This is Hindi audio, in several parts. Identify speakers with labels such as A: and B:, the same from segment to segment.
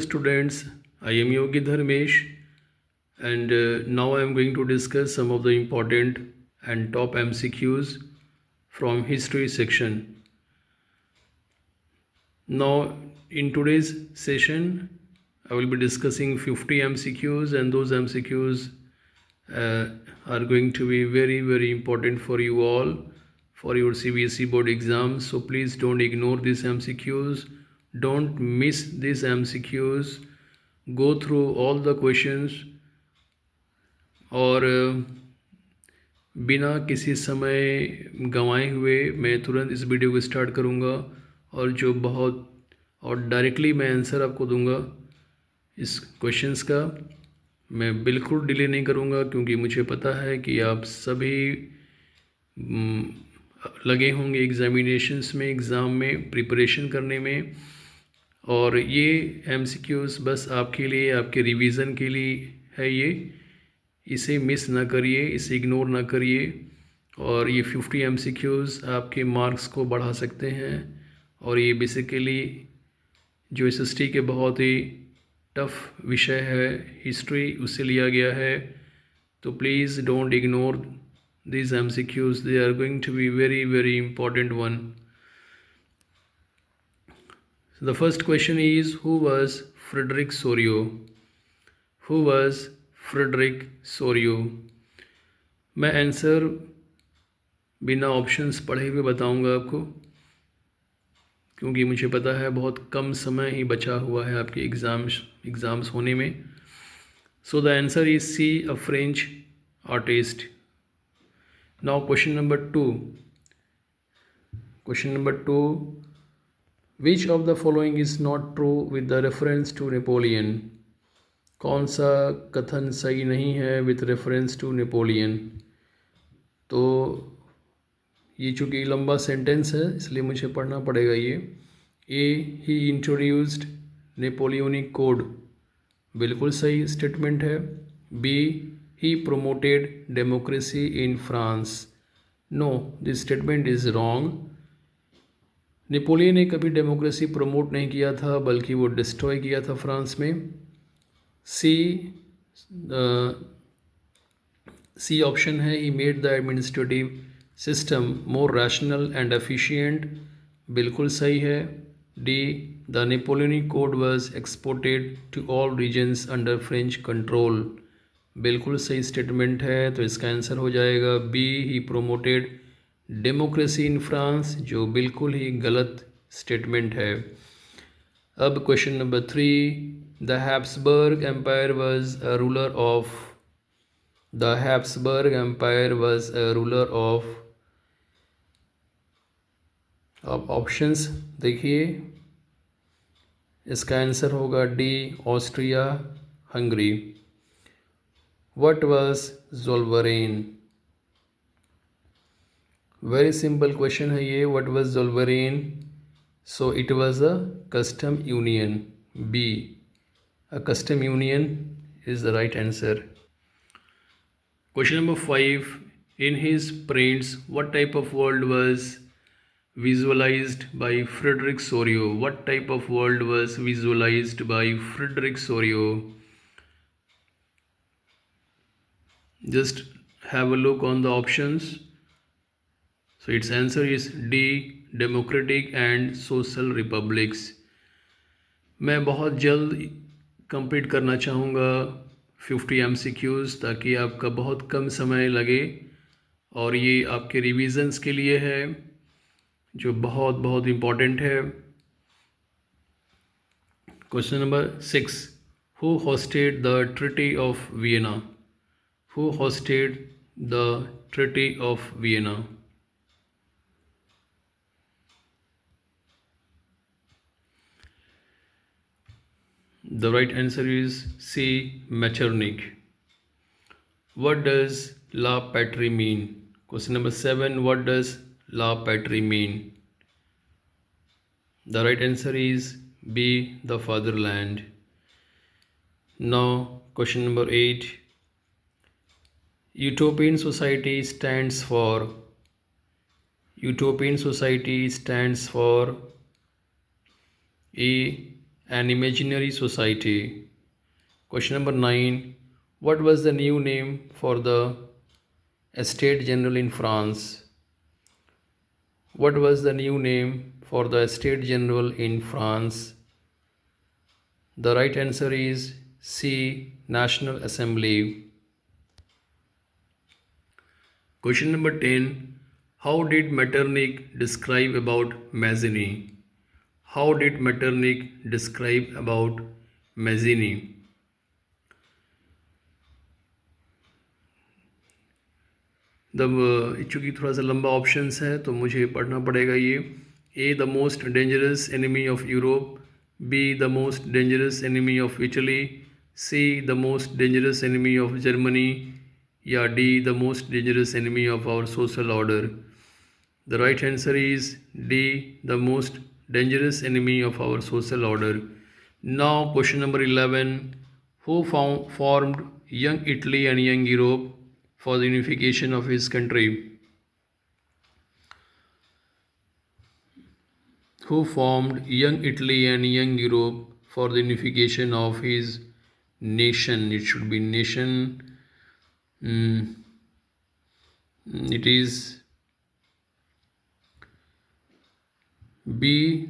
A: students, I am Yogi Dharmesh, and now I am going to discuss some of the important and top MCQs from history section. Now in today's session I will be discussing 50 MCQs, and those MCQs are going to be very important for you all for your CBSE board exams. So please don't ignore these MCQs, don't miss these MCQs, go through all the questions और बिना किसी समय गंवाए हुए मैं तुरंत इस वीडियो को स्टार्ट करूंगा और डायरेक्टली मैं आंसर आपको दूंगा इस क्वेश्चंस का। मैं बिल्कुल डिले नहीं करूंगा क्योंकि मुझे पता है कि आप सभी लगे होंगे एग्जामिनेशंस में, एग्ज़ाम में प्रिपरेशन करने में, और ये MCQs बस आपके लिए, आपके रिवीजन के लिए है। इसे मिस ना करिए, इसे इग्नोर ना करिए, और ये 50 MCQs आपके मार्क्स को बढ़ा सकते हैं। और ये बेसिकली जो SST के बहुत ही टफ विषय है हिस्ट्री, उससे लिया गया है। तो please don't ignore these MCQs, they are going to be very important one. So the first question is, who was Frederick Sorio? Who was Frederick Sorio? मैं आंसर बिना ऑप्शंस पढ़े हुए बताऊंगा आपको, क्योंकि मुझे पता है बहुत कम समय ही बचा हुआ है आपके एग्ज़ाम्स होने में। So the answer is C, a French artist. Now question number 2. Which of the following is not true with the reference to Napoleon? कौन सा कथन सही नहीं है with reference to Napoleon? तो ये चूँकि लंबा सेंटेंस है इसलिए मुझे पढ़ना पड़ेगा ये। A, he introduced Napoleonic Code, बिल्कुल सही स्टेटमेंट है। B, he promoted democracy in France. No, this statement is wrong. Napoleon ने कभी डेमोक्रेसी प्रमोट नहीं किया था, बल्कि वो डिस्ट्रॉय किया था फ्रांस में। सी ऑप्शन है, he made the administrative system more rational and efficient, बिल्कुल सही है। D, the Napoleonic Code was exported to all regions under French control, बिल्कुल सही स्टेटमेंट है। तो इसका आंसर हो जाएगा B, he promoted democracy in France, जो बिल्कुल ही गलत स्टेटमेंट है। अब question number 3, the Habsburg empire was a ruler of अब ऑप्शंस देखिए, इसका आंसर होगा D, Austria Hungary. What was Zollverein? Very simple question है ये, what was Zollverein? So it was a custom union. B, a custom union is the right answer. Question number 5, in his prints, what type of world was visualized by Frederick Sorio? What type of world was visualized by Frederick Sorio? Just have a look on the options. So its answer is D, democratic and social republics. मैं बहुत जल्द कंप्लीट करना चाहूँगा 50 MCQs, ताकि आपका बहुत कम समय लगे, और ये आपके रिविजन्स के लिए है जो बहुत इम्पॉर्टेंट है। Question number 6, who hosted the Treaty of Vienna? Who hosted the Treaty of Vienna? The right answer is C, Metternich. What does La Patrie mean? Question number 7, what does La Patrie mean? The right answer is B, the fatherland. Now question number 8, Utopian society stands for A, an imaginary society. Question number 9. What was the new name for the Estate General in France? What was the new name for the Estate General in France? The right answer is C. National Assembly. Question number 10. How did Metternich describe about Mazzini? How did Metternich describe about Mazzini? चूँकि थोड़ा सा लंबा ऑप्शंस है तो मुझे पढ़ना पड़ेगा ये. A. The most dangerous enemy of Europe. B. The most dangerous enemy of Italy. C. The most dangerous enemy of Germany. या D. The most dangerous enemy of our social order. The right answer is D. The most dangerous enemy of our social order. Now question number 11. Who formed Young Italy and Young Europe for the unification of his country? Who formed Young Italy and Young Europe for the unification of his nation? It should be nation. It is B.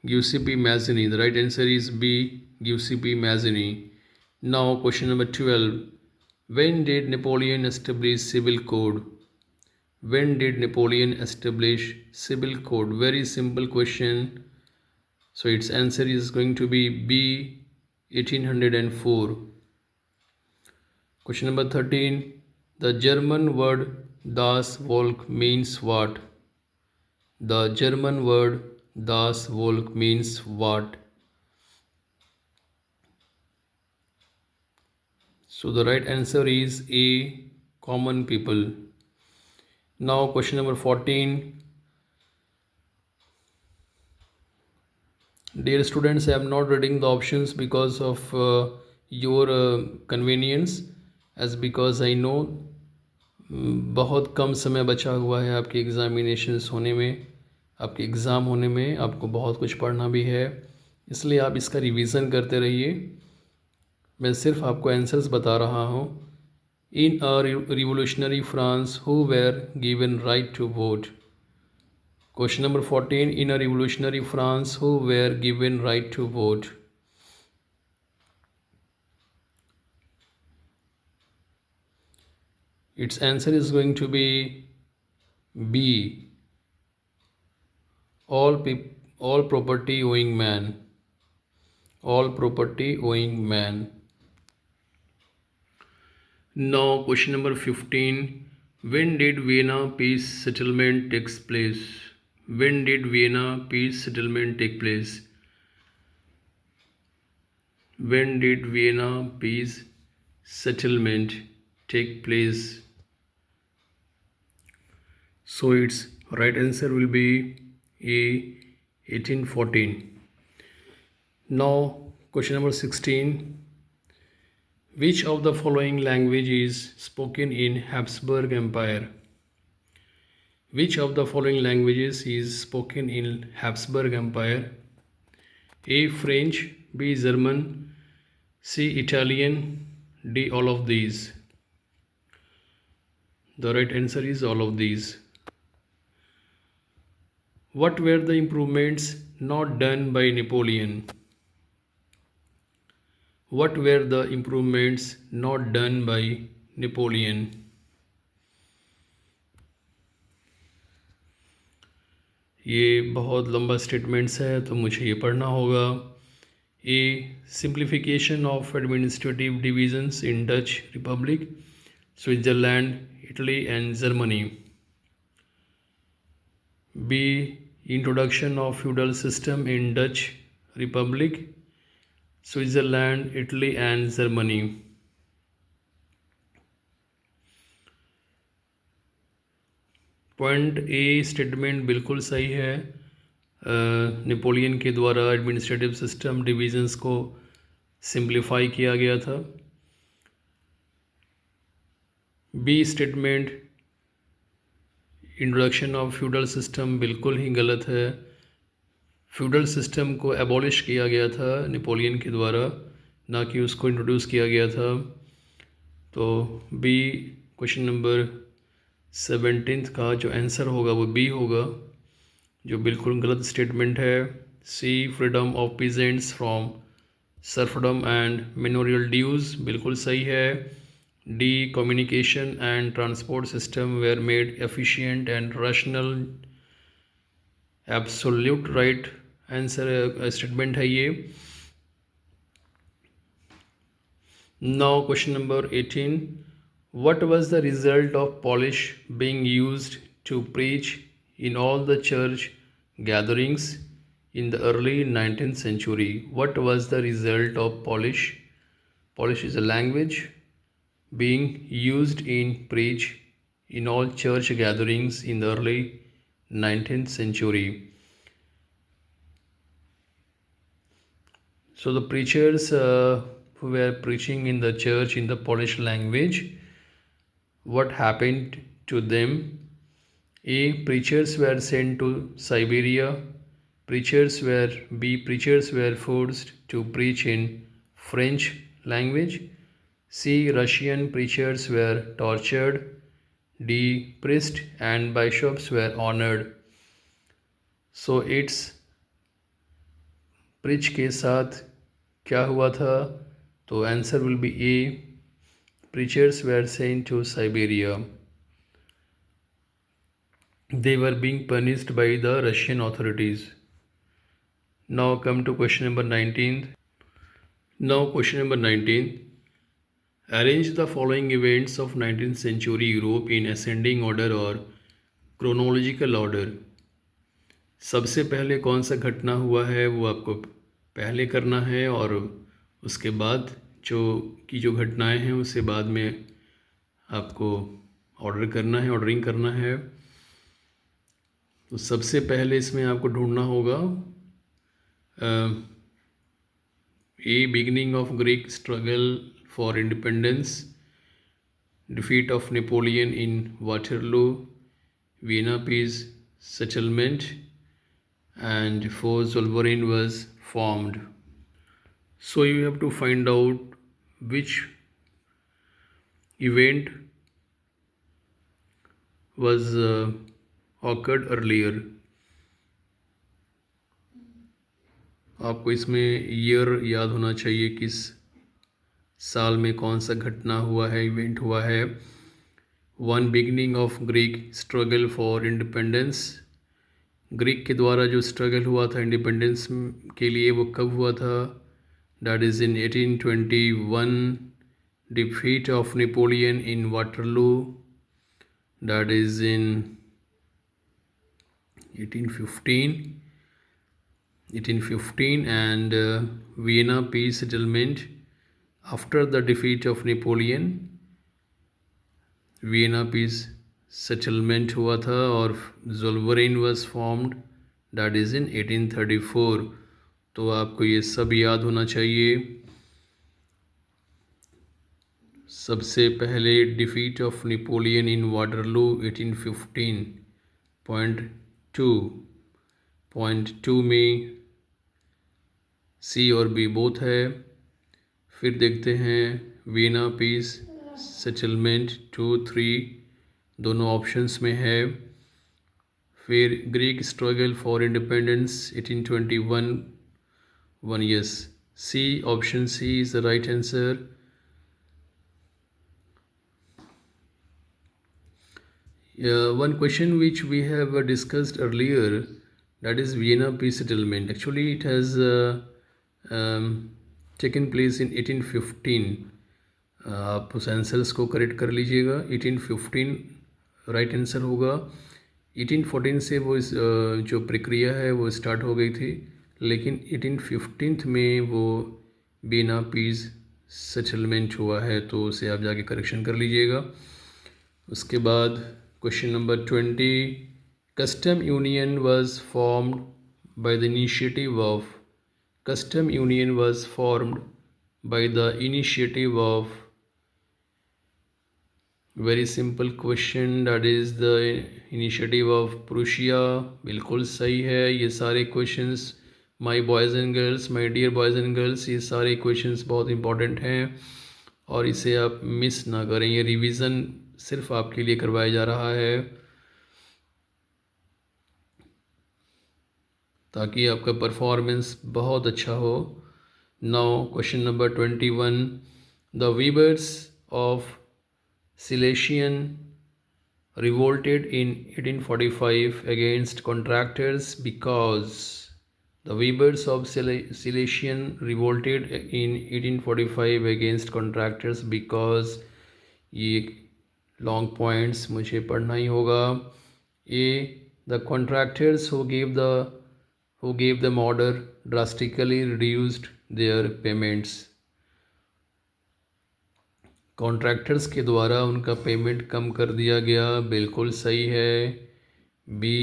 A: Giuseppe Mazzini. The right answer is B. Giuseppe Mazzini. Now question number 12. When did Napoleon establish civil code? When did Napoleon establish civil code? Very simple question. So its answer is going to be B. 1804. Question number 13. The German word Das Volk means what? The German word Das Volk means what? So the right answer is A. Common people. Now question number 14. Dear students, I am not reading the options because of your convenience, as because I know बहुत कम समय बचा हुआ है आपके एग्ज़ामिनेशंस होने में, आपके एग्ज़ाम होने में. आपको बहुत कुछ पढ़ना भी है, इसलिए आप इसका रिवीजन करते रहिए. मैं सिर्फ आपको आंसर्स बता रहा हूँ. In a revolutionary France who were given right to vote? Question number 14. In a revolutionary France, who were given right to vote? Its answer is going to be B. All property owing man. All property owing man. Now question number 15. When did Vienna peace settlement takes place? When did Vienna peace settlement take place? When did Vienna peace settlement take place? So its right answer will be A. 1814. Now question number 16. Which of the following language is spoken in Habsburg Empire? Which of the following languages is spoken in Habsburg Empire? A. French. B. German. C. Italian. D. All of these. The right answer is all of these. What were the improvements not done by Napoleon? What were the improvements not done by Napoleon? ये बहुत लंबा स्टेटमेंट्स है तो मुझे ये पढ़ना होगा. A. Simplification of administrative divisions in Dutch Republic, Switzerland, Italy and Germany. B. Introduction of feudal system in Dutch Republic, Switzerland, Italy and Germany. Point A statement बिल्कुल सही है. नेपोलियन के द्वारा एडमिनिस्ट्रेटिव सिस्टम डिविजन्स को सिंप्लीफाई किया गया था. B statement introduction of feudal system बिल्कुल ही गलत है. फ्यूडल सिस्टम को एबॉलिश किया गया था नेपोलियन के द्वारा, ना कि उसको इंट्रोड्यूस किया गया था। तो बी क्वेश्चन नंबर 17 का जो आंसर होगा वो बी होगा, जो बिल्कुल गलत स्टेटमेंट है। C freedom of peasants from serfdom and manorial dues बिल्कुल सही है। D communication and transport system were made efficient and rational absolute right answer statement है ये। Now question number 18, what was the result of Polish being used to preach in all the church gatherings in the early 19th century? What was the result of Polish? Polish is a language being used in preach in all church gatherings in the early 19th century. So the preachers who were preaching in the church in the Polish language, what happened to them? A, preachers were sent to Siberia. Preachers were forced to preach in French language. C, Russian preachers were tortured. D, priests and bishops were honored. So it's preach के साथ क्या हुआ था? तो answer will be A, preachers were sent to Siberia. They were being punished by the Russian authorities. Now come to question number 19. Now question number 19. Arrange the following events of 19th century Europe in ascending order or chronological order. सबसे पहले कौन सा घटना हुआ है वो आपको पहले करना है, और उसके बाद जो घटनाएं हैं उसे बाद में आपको ऑर्डरिंग करना है। तो सबसे पहले इसमें आपको ढूंढना होगा A, beginning of Greek struggle for independence, defeat of Napoleon in Waterloo, Vienna peace settlement, and Zollverein was formed. So you have to find out which event was occurred earlier. आपको इसमें ईयर याद होना चाहिए, किस साल में कौन सा घटना हुआ है, इवेंट हुआ है। One, beginning of Greek struggle for independence, Greek के द्वारा जो स्ट्रगल हुआ था इंडिपेंडेंस के लिए वो कब हुआ था? That is in 1821. Defeat of Napoleon in Waterloo, that is in 1815 and Vienna peace settlement. After the defeat of Napoleon, Vienna peace settlement हुआ था और Zollverein was formed, that is in 1834. तो आपको ये सब याद होना चाहिए। सबसे पहले defeat of Napoleon in Waterloo 1815. Point two में सी और बी बोथ है। फिर देखते हैं वियना पीस सेटलमेंट 2-3 दोनों ऑप्शंस में है। फिर Greek struggle for independence 1821, 1 yes. C, option C is the right answer. One question which we have discussed earlier, that is Vienna peace settlement. Actually it has taken place in 1815. आप उस आंसर्स को करेक्ट कर लीजिएगा। 1815 राइट आंसर होगा। 1814 से वो जो प्रक्रिया है वो स्टार्ट हो गई थी, लेकिन 1815 में वो वियना पीस सेटलमेंट हुआ है, तो उसे आप जाके करेक्शन कर लीजिएगा। उसके बाद question number 20, custom union was formed by the initiative of, custom union was formed by the initiative of, very simple question, that is the initiative of Prussia. बिल्कुल सही है। ये सारे questions my boys and girls, my dear boys and girls, ये सारे क्वेश्चंस बहुत इंपॉर्टेंट हैं और इसे आप मिस ना करें। ये रिवीजन सिर्फ आपके लिए करवाया जा रहा है ताकि आपका परफॉर्मेंस बहुत अच्छा हो। Now question number 21, the weavers of Silesian revolted in 1845 against contractors because the weavers of Silesian revolted in 1845 against contractors because ये लॉन्ग पॉइंट्स मुझे पढ़ना ही होगा। A the contractors who gave them order drastically reduced their payments, contractors के द्वारा उनका पेमेंट कम कर दिया गया, बिल्कुल सही है। Be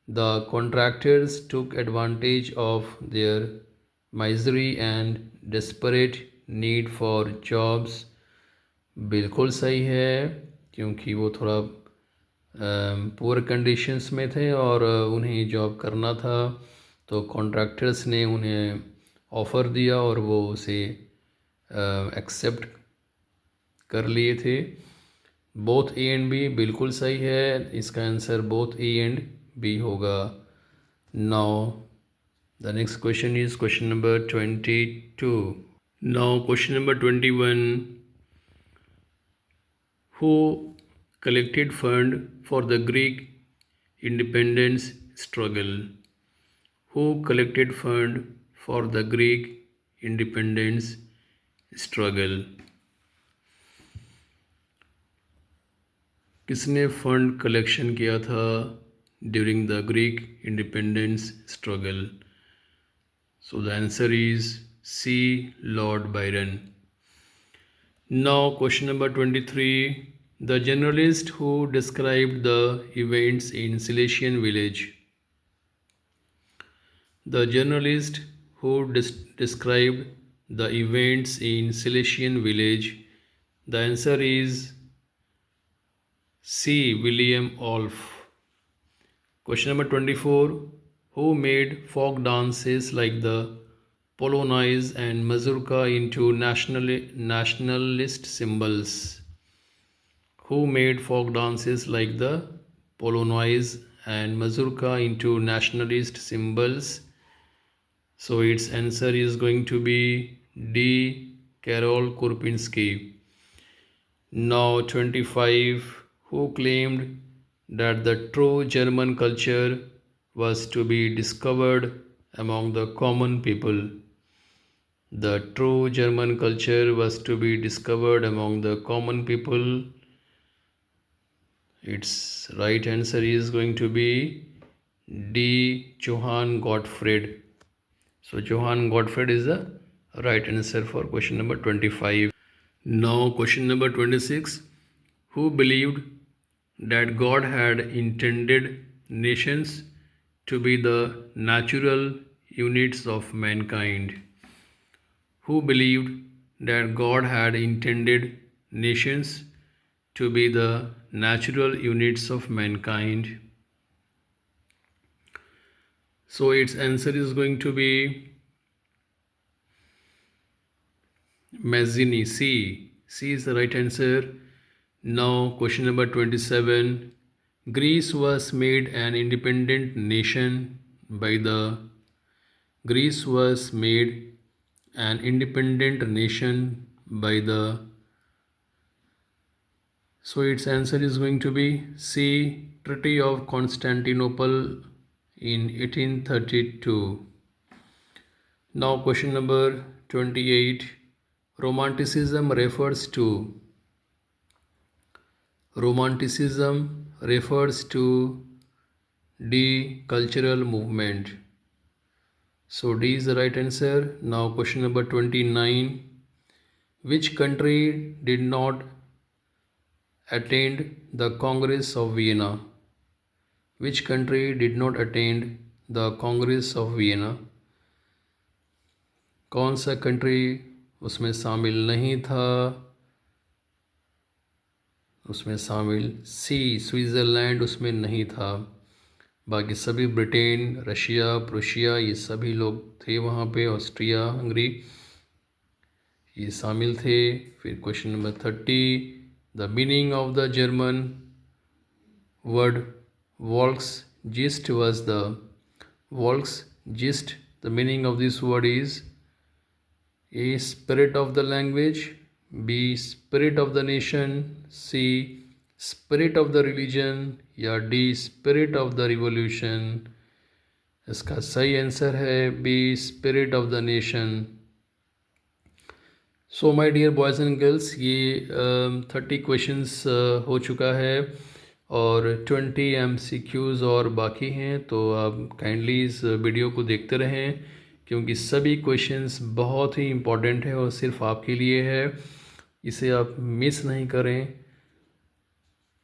A: the contractors took advantage of their misery and desperate need for jobs, बिल्कुल सही है क्योंकि वो थोड़ा पुअर कंडीशंस में थे और उन्हें जॉब करना था, तो कॉन्ट्रैक्टर्स ने उन्हें ऑफ़र दिया और वो उसे एक्सेप्ट कर लिए थे। बोथ ए एंड बी बिल्कुल सही है, इसका answer both A and B होगा। Now the next question is question number 22। Now question number 21, who collected fund for the Greek independence struggle? Who collected fund for the Greek independence struggle? किसने फंड कलेक्शन किया था during the Greek independence struggle? So the answer is C, Lord Byron. Now question number 23, the journalist who described the events in Silesian village. The journalist who described the events in Silesian village. The answer is C, William Olff. Question number 24, who made folk dances like the Polonaise and Mazurka into nationalist symbols? Who made folk dances like the Polonaise and Mazurka into nationalist symbols? So its answer is going to be D, Karol Kurpinski. Now 25, who claimed that the true German culture was to be discovered among the common people? The true German culture was to be discovered among the common people. Its right answer is going to be D, Johann Gottfried. So Johann Gottfried is the right answer for question number 25. Now question number 26, who believed that God had intended nations to be the natural units of mankind? Who believed that God had intended nations to be the natural units of mankind? So its answer is going to be Mazzini, C. C is the right answer. Now question number 27, Greece was made an independent nation by the Greece was made an independent nation by the, so its answer is going to be C, Treaty of Constantinople in 1832. Now question number 28, Romanticism refers to D, cultural movement. So D is the right answer. Now question number 29, which country did not attend the Congress of Vienna? Which country did not attend the Congress of Vienna? कौन सा कंट्री उसमें शामिल नहीं था? उसमें शामिल सी, स्विट्ज़रलैंड उसमें नहीं था। बाकी सभी ब्रिटेन, रशिया, प्रूशिया ये सभी लोग थे वहाँ पे, ऑस्ट्रिया, हंगरी ये शामिल थे। फिर question number 30, the meaning of the German word Volksgeist was the Volksgeist, the meaning of this word is A spirit of the language, B spirit of the nation, C spirit of the religion या D spirit of the revolution. इसका सही आंसर है B spirit of the nation. So my dear boys and girls, ये 30 क्वेश्चंस हो चुका है और 20 MCQs और बाकी हैं। तो आप काइंडली इस वीडियो को देखते रहें क्योंकि सभी क्वेश्चंस बहुत ही इम्पोर्टेंट है और सिर्फ आपके लिए है। इसे आप मिस नहीं करें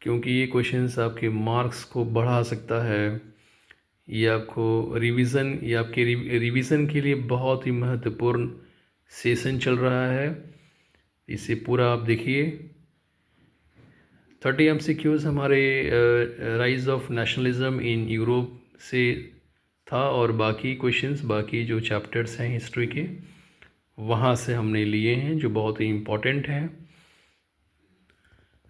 A: क्योंकि ये क्वेश्चंस आपके मार्क्स को बढ़ा सकता है। ये आपको रिवीज़न, ये आपके रिवीज़न के लिए बहुत ही महत्वपूर्ण सेशन चल रहा है। इसे पूरा आप देखिए। 30 MCQs हमारे rise of nationalism in Europe से था और बाकी क्वेश्चंस, बाकी जो चैप्टर्स हैं हिस्ट्री के, वहाँ से हमने लिए हैं जो बहुत ही इम्पोर्टेंट हैं।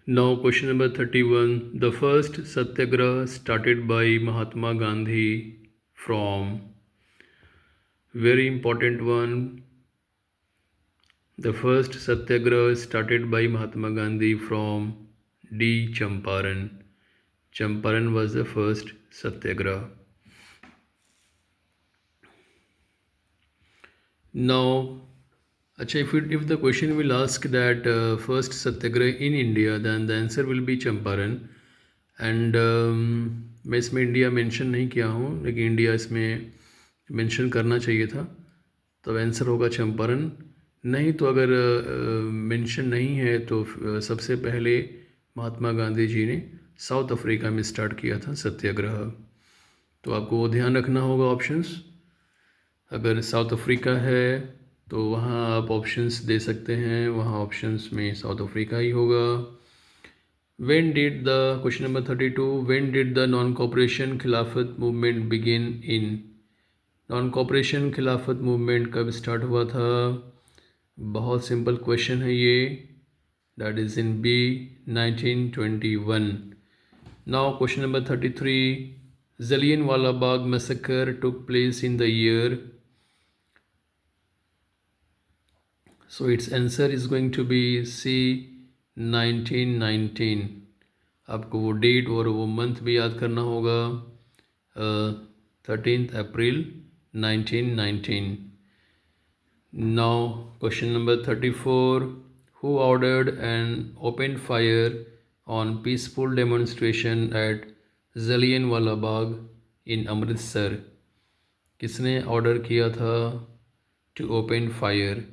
A: Now question number 31, the first Satyagraha started by Mahatma Gandhi from, very important one, the first satyagraha started by Mahatma Gandhi from D. Champaran. Champaran was the first satyagraha. Now, if the question will ask that first satyagraha in India, then the answer will be Champaran. And मैं इसमें इंडिया मेंशन नहीं किया हूँ, लेकिन इंडिया इसमें मेंशन करना चाहिए था, तो आंसर होगा चंपारण। नहीं तो अगर मेंशन नहीं है तो सबसे पहले महात्मा गांधी जी ने साउथ अफ्रीका में स्टार्ट किया था सत्याग्रह। तो आपको वो ध्यान रखना होगा ऑप्शंस। अगर साउथ अफ्रीका है तो वहाँ आप ऑप्शंस दे सकते हैं, वहाँ ऑप्शंस में साउथ अफ्रीका ही होगा। When did the question number 32, when did the non-cooperation Khilafat movement begin in, non cooperation Khilafat movement कब स्टार्ट हुआ था? बहुत सिंपल क्वेश्चन है ये, that is in B 1921। Now question number 33, Jallianwala Bagh massacre took place in the year, so its answer is going to be C 1919। आपको वो डेट और वो मंथ भी याद करना होगा, 13 अप्रैल 1919। Now question number 34, who ordered an open fire on peaceful demonstration at Jallianwala Bagh in Amritsar? किसने ऑर्डर किया था to open fire?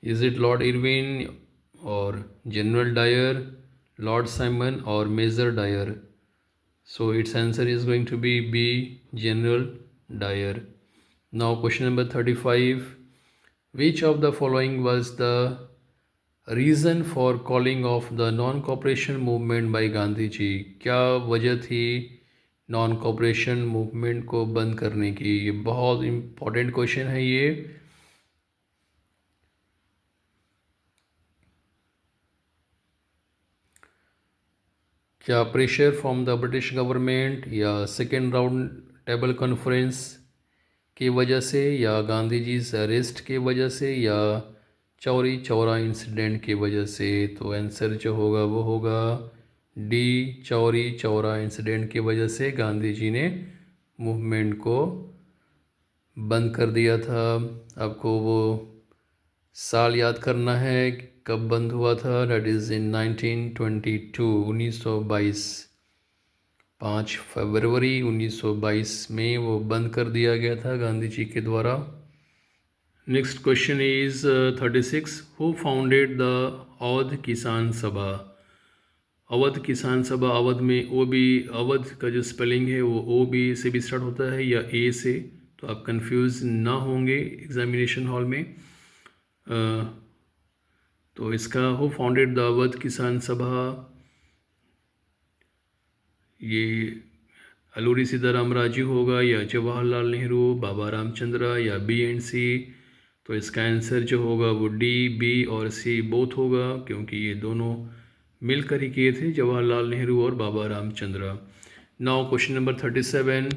A: Is it Lord Irwin or General Dyer, Lord Simon or Major Dyer? So its answer is going to be B, General Dyer. Now question number 35, which of the following was the reason for calling of the non-cooperation movement by Gandhi जी? क्या वजह थी नॉन कॉपरेशन मूवमेंट को बंद करने की? ये बहुत इम्पॉर्टेंट क्वेश्चन है ये। क्या pressure from the British government या सेकेंड राउंड टेबल कॉन्फ्रेंस की वजह से या गांधी जी से अरेस्ट की वजह से या चौरी चौरा इंसिडेंट की वजह से? तो आंसर जो होगा वो होगा डी, चौरी चौरा इंसिडेंट की वजह से गांधी जी ने मूवमेंट को बंद कर दिया था। आपको वो साल याद करना है कब बंद हुआ था, डेट इज़ इन 1922, 1922, 5 फरवरी 1922 में वो बंद कर दिया गया था गांधी जी के द्वारा। Next question is 36, who founded the Awadh किसान सभा? अवध किसान सभा, अवध में ओ बी, अवध का जो स्पेलिंग है वो ओ बी से भी स्टार्ट होता है या ए से, तो आप कंफ्यूज ना होंगे एग्जामिनेशन हॉल में। तो इसका हु फाउंडेड द अवध किसान सभा, ये अलूरी सीताराम राजू होगा या जवाहरलाल नेहरू, बाबा रामचंद्र या बी एंड सी। तो इसका आंसर जो होगा वो डी, बी और सी बोथ होगा, क्योंकि ये दोनों मिलकर ही किए थे, जवाहरलाल नेहरू और Baba Ramchandra. Now question number 37,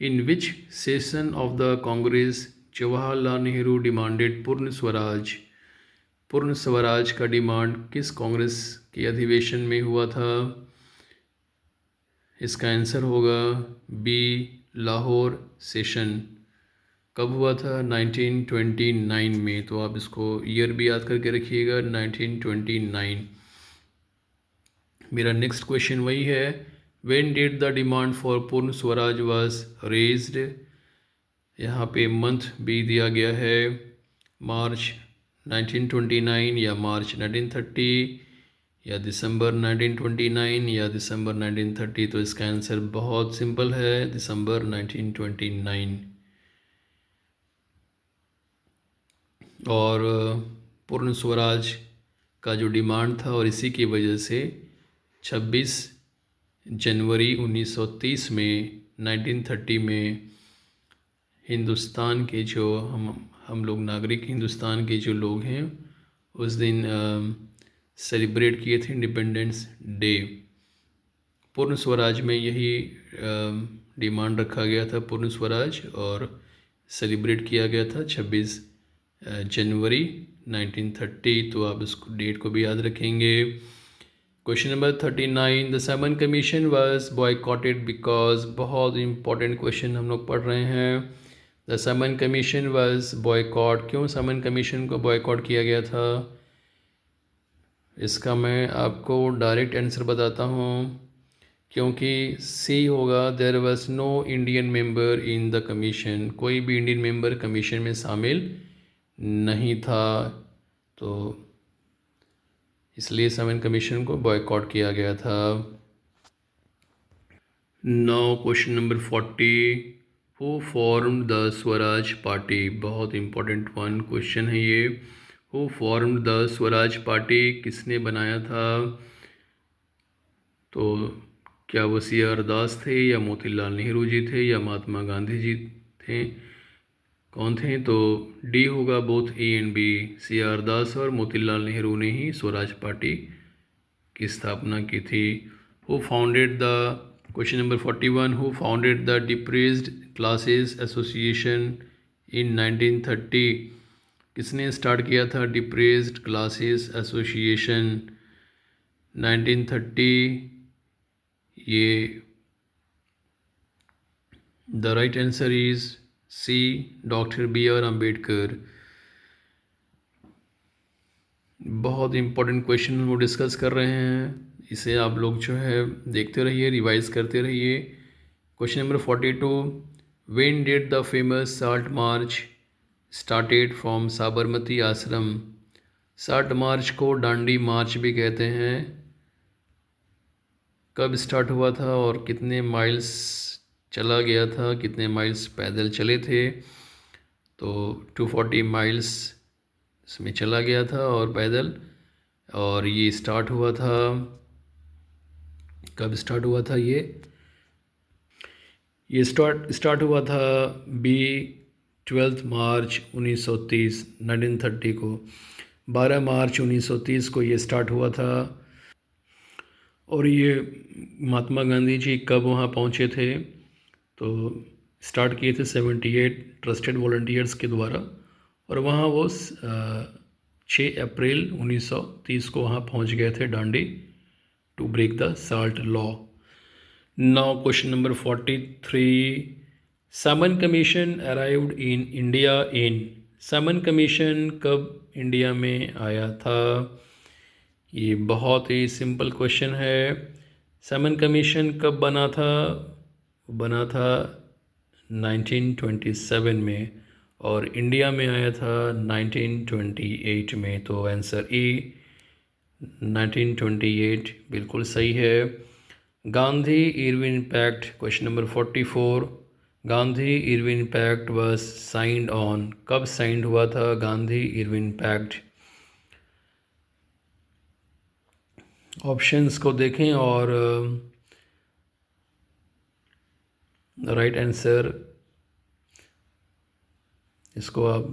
A: in which session of the Congress Jawaharlal Nehru demanded Purna Swaraj. पूर्ण स्वराज का डिमांड किस कांग्रेस के अधिवेशन में हुआ था? इसका आंसर होगा बी, लाहौर सेशन। कब हुआ था? 1929 में। तो आप इसको ईयर भी याद करके रखिएगा, 1929। मेरा नेक्स्ट क्वेश्चन वही है, when did the demand for पूर्ण स्वराज वाज रेज्ड। यहाँ पे मंथ भी दिया गया है, मार्च 1929 या मार्च 1930 या दिसंबर 1929 या दिसंबर 1930। तो इसका आंसर बहुत सिंपल है, दिसंबर 1929। और पूर्ण स्वराज का जो डिमांड था, और इसी की वजह से 26 जनवरी 1930 में, 1930 में हिंदुस्तान के जो हम लोग नागरिक हिंदुस्तान के जो लोग हैं, उस दिन सेलिब्रेट किए थे इंडिपेंडेंस डे। पूर्ण स्वराज में यही डिमांड रखा गया था, पूर्ण स्वराज, और सेलिब्रेट किया गया था 26 जनवरी 1930। तो आप इस डेट को भी याद रखेंगे। Question number 39, the Simon commission was boycotted because. बहुत इंपॉर्टेंट क्वेश्चन हम लोग पढ़ रहे हैं। The Simon commission was boycott, क्यों समन कमीशन को बॉयकॉट किया गया था? इसका मैं आपको डायरेक्ट आंसर बताता हूँ, क्योंकि सी होगा, there was no Indian member in the commission. कोई भी इंडियन मेंबर कमीशन में शामिल नहीं था, तो इसलिए समन कमीशन को बॉयकॉट किया गया था। Now question number 40, who formed the Swaraj party. बहुत इंपॉर्टेंट वन क्वेश्चन है ये। Who formed the Swaraj party, किसने बनाया था? तो क्या वो सी.आर. दास थे, या मोतीलाल नेहरू जी थे, या महात्मा गांधी जी थे? कौन थे? तो डी होगा, both A and B. C R. Das और मोतीलाल नेहरू ने ही स्वराज पार्टी की स्थापना की थी। Who founded the, question number 41, who founded the depressed classes association in 1930। किसने स्टार्ट किया था डिप्रेस्ड क्लासेस एसोसिएशन 1930? ये the right answer is C, doctor B R Ambedkar. बहुत इंपॉर्टेंट क्वेश्चन हम डिस्कस कर रहे हैं, इसे आप लोग जो है देखते रहिए, रिवाइज करते रहिए। Question number 42, when did the famous salt march started from Sabarmati Ashram. Salt मार्च को डांडी मार्च भी कहते हैं। कब स्टार्ट हुआ था और कितने माइल्स चला गया था, कितने माइल्स पैदल चले थे? तो 240 माइल्स इसमें चला गया था और पैदल। और ये स्टार्ट हुआ था, कब स्टार्ट हुआ था ये स्टार्ट हुआ था बी 12 मार्च 1930, 1930 को। 12 मार्च 1930 को ये स्टार्ट हुआ था। और ये महात्मा गांधी जी कब वहाँ पहुँचे थे? तो स्टार्ट किए थे 78 ट्रस्टेड वॉलंटियर्स के द्वारा, और वहाँ वो 6 अप्रैल 1930 को वहाँ पहुँच गए थे Dandi, to break the salt law. Now question number 43, Simon Commission arrived in India in. Simon Commission कब इंडिया में आया था? ये बहुत ही सिंपल क्वेश्चन है। समन कमीशन कब बना था? बना था 1927 में, और इंडिया में आया था 1928 में। तो आंसर ए 1928 बिल्कुल सही है। Gandhi Irwin pact, question number 44, Gandhi Irwin pact was signed on. कब साइंड हुआ था गांधी इरविन पैक्ट? ऑप्शंस को देखें और राइट आंसर, इसको आप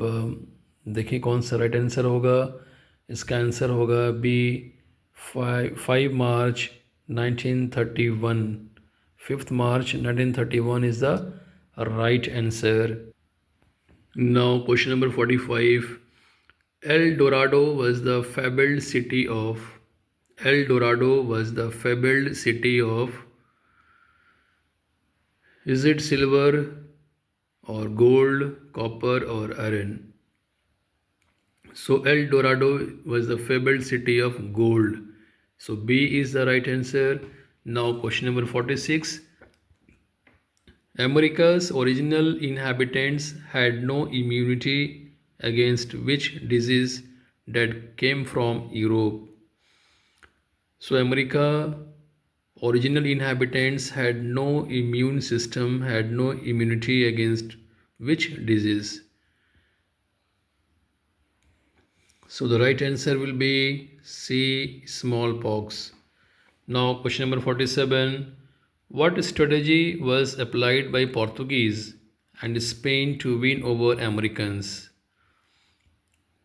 A: देखिए कौन सा राइट आंसर होगा। इसका आंसर होगा B, 5 March 1931। 5 March 1931 is the right answer. Now question number 45. El Dorado was the fabled city of. El Dorado was the fabled city of. Is it silver or gold, copper or iron? So El Dorado was the fabled city of gold. So B is the right answer. Now question number 46. America's original inhabitants had no immunity against which disease that came from Europe? So America original inhabitants had no immune system, had no immunity against which disease? So the right answer will be C, smallpox. Now question number 47. What strategy was applied by Portuguese and Spain to win over Americans?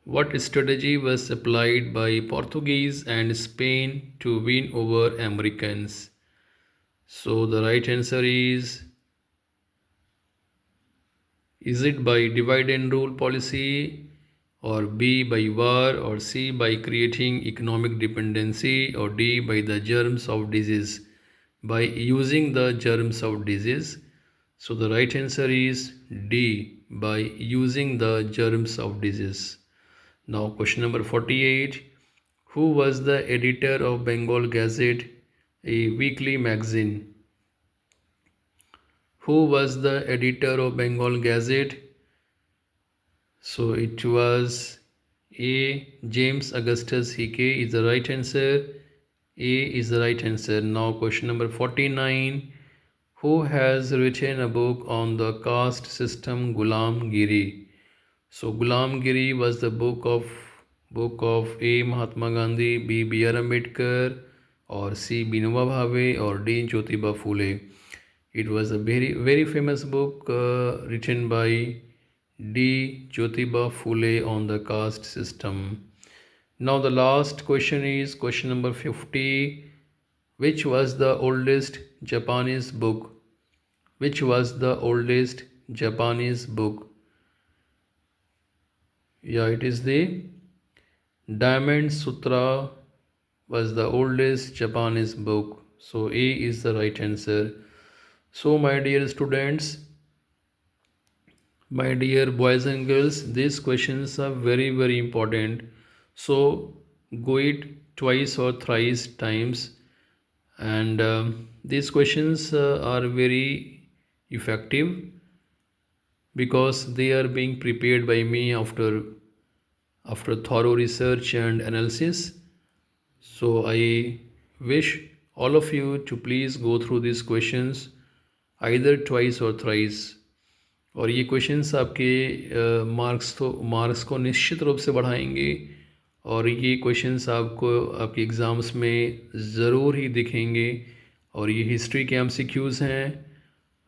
A: What strategy was applied by Portuguese and Spain to win over Americans? So the right answer is it by divide and rule policy, or B by war, or C by creating economic dependency, or D by the germs of disease, by using the germs of disease? So the right answer is D, by using the germs of disease. Now question number 48. Who was the editor of Bengal Gazette, a weekly magazine? Who was the editor of Bengal Gazette? So it was A, James Augustus Hickey is the right answer. A is the right answer. Now question number 49. Who has written a book on the caste system, Ghulam Giri? So Ghulam Giri was the book of A, Mahatma Gandhi, B, B.R. Ambedkar, or C, Binoba Bhave, or D, Jyotiba Phule. It was a very, very famous book written by D, Jyotiba Phule on the caste system. Now the last question is question number 50. Which was the oldest Japanese book? Which was the oldest Japanese book? Yeah, it is the Diamond Sutra was the oldest Japanese book. So A is the right answer. So my dear students, my dear boys and girls, these questions are very, very important. So go it twice or thrice times, and these questions are very effective because they are being prepared by me after thorough research and analysis. So I wish all of you to please go through these questions either twice or thrice. और ये क्वेश्चंस आपके मार्क्स को निश्चित रूप से बढ़ाएंगे, और ये क्वेश्चंस आपको आपके एग्ज़ाम्स में ज़रूर ही दिखेंगे, और ये हिस्ट्री के एमसीक्यूज़ हैं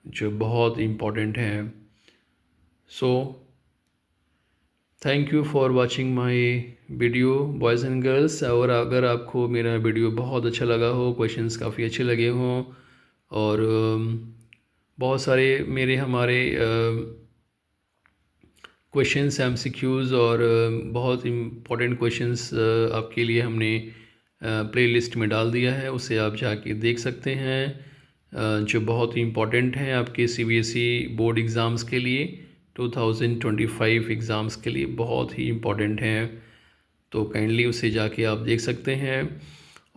A: जो बहुत इम्पॉर्टेंट हैं. So thank you for watching my video boys and girls. और अगर आपको मेरा वीडियो बहुत अच्छा लगा हो, क्वेश्चंस काफ़ी अच्छे लगे हों, और बहुत सारे हमारे क्वेश्चंस एमसीक्यूज़ और बहुत इम्पोर्टेंट क्वेश्चंस आपके लिए हमने प्लेलिस्ट में डाल दिया है, उसे आप जाके देख सकते हैं, जो बहुत ही इम्पोर्टेंट हैं आपके सीबीएसई बोर्ड एग्ज़ाम्स के लिए, 2025 एग्ज़ाम्स के लिए बहुत ही इम्पोर्टेंट हैं. तो काइंडली उसे जाके आप देख सकते हैं.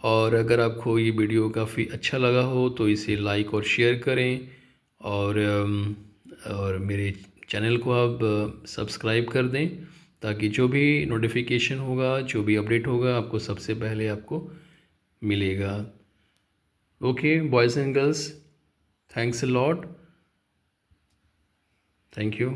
A: और अगर आपको ये वीडियो काफ़ी अच्छा लगा हो तो इसे लाइक और शेयर करें, और मेरे चैनल को आप सब्सक्राइब कर दें, ताकि जो भी नोटिफिकेशन होगा, जो भी अपडेट होगा, आपको सबसे पहले आपको मिलेगा. Okay boys and girls, thanks a lot. Thank you.